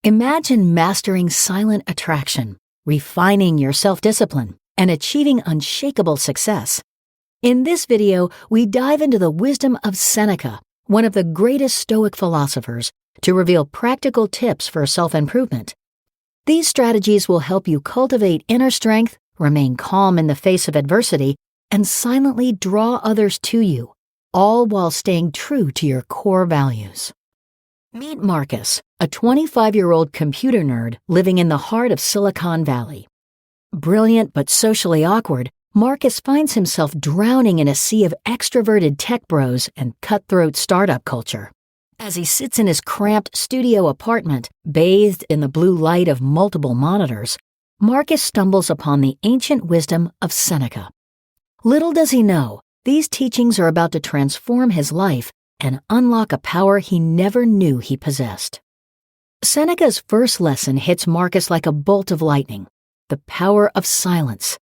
Imagine mastering silent attraction, refining your self-discipline, and achieving unshakable success. In this video, we dive into the wisdom of Seneca, one of the greatest Stoic philosophers, to reveal practical tips for self-improvement. These strategies will help you cultivate inner strength, remain calm in the face of adversity, and silently draw others to you, all while staying true to your core values. Meet Marcus, a 25-year-old computer nerd living in the heart of Silicon Valley. Brilliant but socially awkward, Marcus finds himself drowning in a sea of extroverted tech bros and cutthroat startup culture. As he sits in his cramped studio apartment, bathed in the blue light of multiple monitors, Marcus stumbles upon the ancient wisdom of Seneca. Little does he know, these teachings are about to transform his life and unlock a power he never knew he possessed. Seneca's first lesson hits Marcus like a bolt of lightning: the power of silence.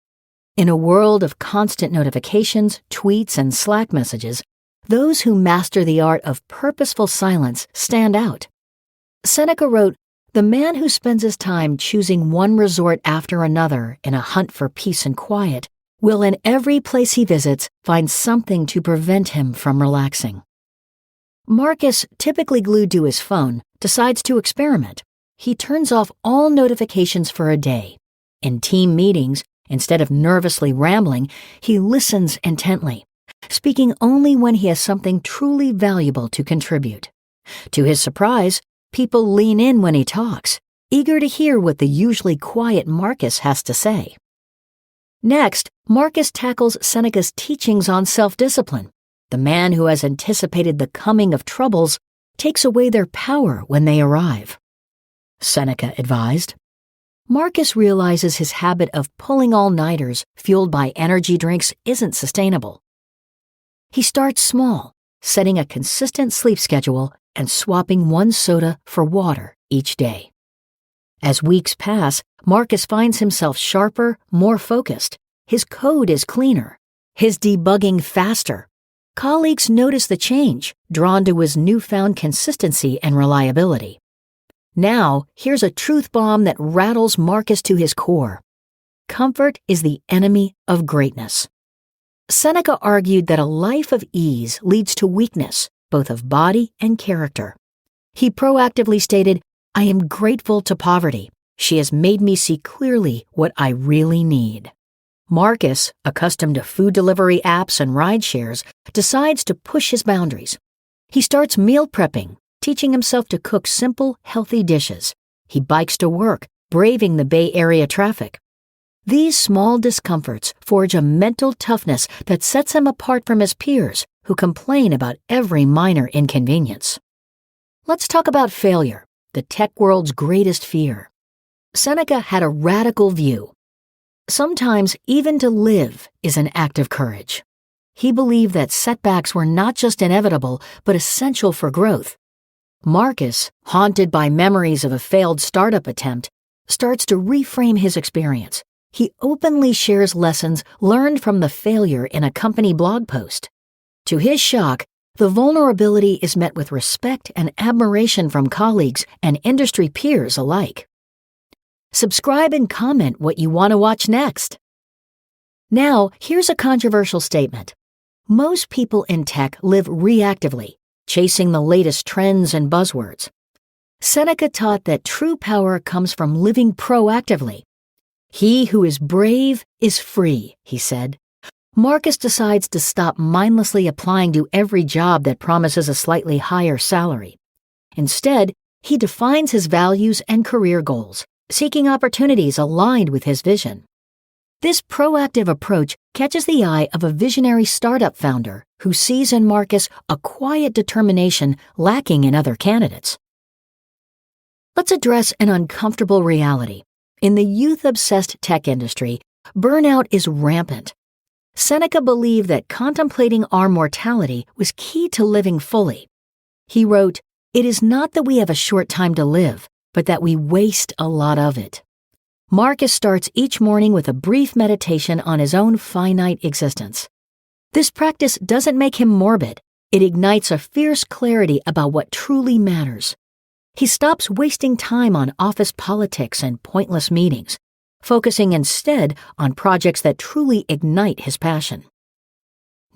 In a world of constant notifications, tweets, and Slack messages, those who master the art of purposeful silence stand out. Seneca wrote, "The man who spends his time choosing one resort after another in a hunt for peace and quiet will in every place he visits find something to prevent him from relaxing." Marcus, typically glued to his phone, decides to experiment. He turns off all notifications for a day. In team meetings, instead of nervously rambling, he listens intently, speaking only when he has something truly valuable to contribute. To his surprise, people lean in when he talks, eager to hear what the usually quiet Marcus has to say. Next, Marcus tackles Seneca's teachings on self-discipline. The man who has anticipated the coming of troubles takes away their power when they arrive. Seneca advised. Marcus realizes his habit of pulling all-nighters fueled by energy drinks isn't sustainable. He starts small, setting a consistent sleep schedule and swapping one soda for water each day. As weeks pass, Marcus finds himself sharper, more focused. His code is cleaner, his debugging faster. Colleagues notice the change, drawn to his newfound consistency and reliability. Now, here's a truth bomb that rattles Marcus to his core. Comfort is the enemy of greatness. Seneca argued that a life of ease leads to weakness, both of body and character. He proactively stated, "I am grateful to poverty. She has made me see clearly what I really need." Marcus, accustomed to food delivery apps and ride shares, decides to push his boundaries. He starts meal prepping, teaching himself to cook simple, healthy dishes. He bikes to work, braving the Bay Area traffic. These small discomforts forge a mental toughness that sets him apart from his peers, who complain about every minor inconvenience. Let's talk about failure, the tech world's greatest fear. Seneca had a radical view. Sometimes even to live is an act of courage. He believed that setbacks were not just inevitable, but essential for growth. Marcus, haunted by memories of a failed startup attempt, starts to reframe his experience. He openly shares lessons learned from the failure in a company blog post. To his shock, the vulnerability is met with respect and admiration from colleagues and industry peers alike. Subscribe and comment what you want to watch next. Now, here's a controversial statement. Most people in tech live reactively, chasing the latest trends and buzzwords. Seneca taught that true power comes from living proactively. "He who is brave is free," he said. Marcus decides to stop mindlessly applying to every job that promises a slightly higher salary. Instead, he defines his values and career goals, seeking opportunities aligned with his vision. This proactive approach catches the eye of a visionary startup founder who sees in Marcus a quiet determination lacking in other candidates. Let's address an uncomfortable reality. In the youth-obsessed tech industry, burnout is rampant. Seneca believed that contemplating our mortality was key to living fully. He wrote, "It is not that we have a short time to live, but that we waste a lot of it." Marcus starts each morning with a brief meditation on his own finite existence. This practice doesn't make him morbid. It ignites a fierce clarity about what truly matters. He stops wasting time on office politics and pointless meetings, focusing instead on projects that truly ignite his passion.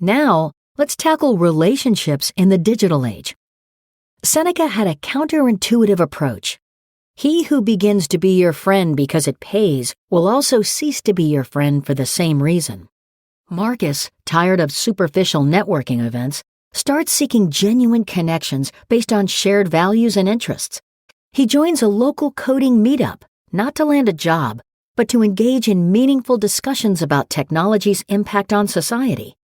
Now, let's tackle relationships in the digital age. Seneca had a counterintuitive approach. He who begins to be your friend because it pays will also cease to be your friend for the same reason. Marcus, tired of superficial networking events, starts seeking genuine connections based on shared values and interests. He joins a local coding meetup, not to land a job, but to engage in meaningful discussions about technology's impact on society.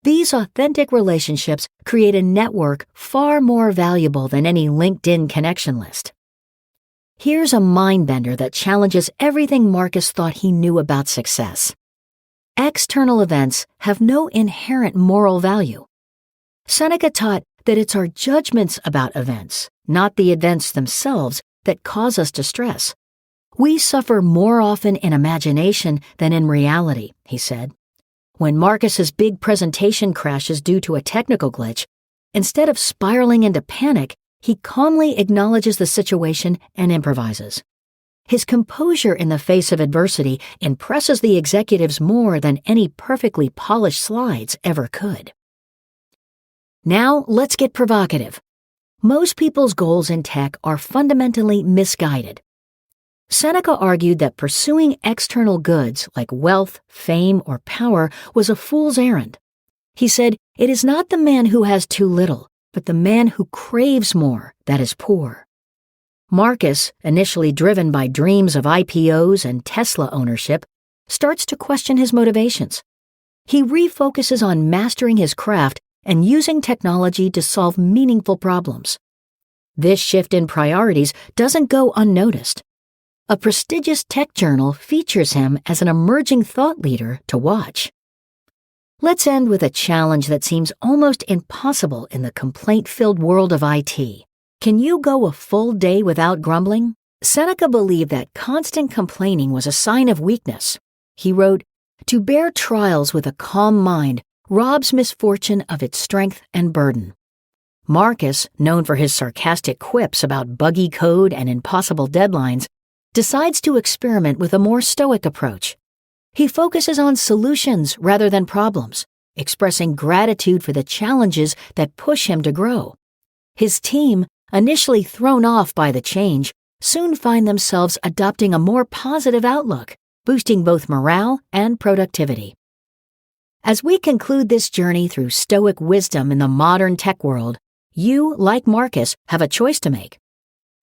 These authentic relationships create a network far more valuable than any LinkedIn connection list. Here's a mind-bender that challenges everything Marcus thought he knew about success. External events have no inherent moral value. Seneca taught that it's our judgments about events, not the events themselves, that cause us distress. We suffer more often in imagination than in reality, he said. When Marcus's big presentation crashes due to a technical glitch, instead of spiraling into panic, he calmly acknowledges the situation and improvises. His composure in the face of adversity impresses the executives more than any perfectly polished slides ever could. Now, let's get provocative. Most people's goals in tech are fundamentally misguided. Seneca argued that pursuing external goods like wealth, fame, or power was a fool's errand. He said, "It is not the man who has too little, but the man who craves more that is poor." Marcus, initially driven by dreams of IPOs and Tesla ownership, starts to question his motivations. He refocuses on mastering his craft and using technology to solve meaningful problems. This shift in priorities doesn't go unnoticed. A prestigious tech journal features him as an emerging thought leader to watch. Let's end with a challenge that seems almost impossible in the complaint-filled world of IT. Can you go a full day without grumbling? Seneca believed that constant complaining was a sign of weakness. He wrote, "To bear trials with a calm mind robs misfortune of its strength and burden." Marcus, known for his sarcastic quips about buggy code and impossible deadlines, decides to experiment with a more stoic approach. He focuses on solutions rather than problems, expressing gratitude for the challenges that push him to grow. His team, initially thrown off by the change, soon find themselves adopting a more positive outlook, boosting both morale and productivity. As we conclude this journey through Stoic wisdom in the modern tech world, you, like Marcus, have a choice to make.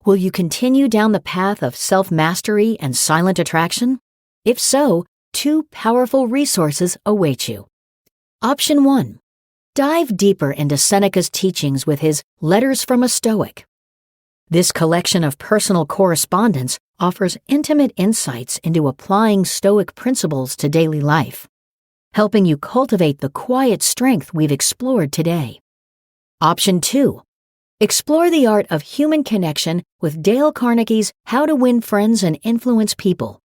Will you continue down the path of self-mastery and silent attraction? If so, two powerful resources await you. Option 1. Dive deeper into Seneca's teachings with his Letters from a Stoic. This collection of personal correspondence offers intimate insights into applying Stoic principles to daily life, helping you cultivate the quiet strength we've explored today. Option 2. Explore the art of human connection with Dale Carnegie's How to Win Friends and Influence People.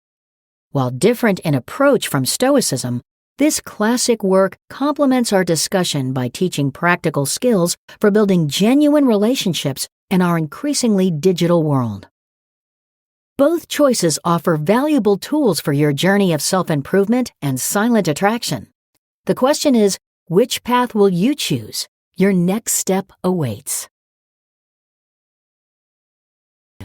While different in approach from Stoicism, this classic work complements our discussion by teaching practical skills for building genuine relationships in our increasingly digital world. Both choices offer valuable tools for your journey of self-improvement and silent attraction. The question is, which path will you choose? Your next step awaits.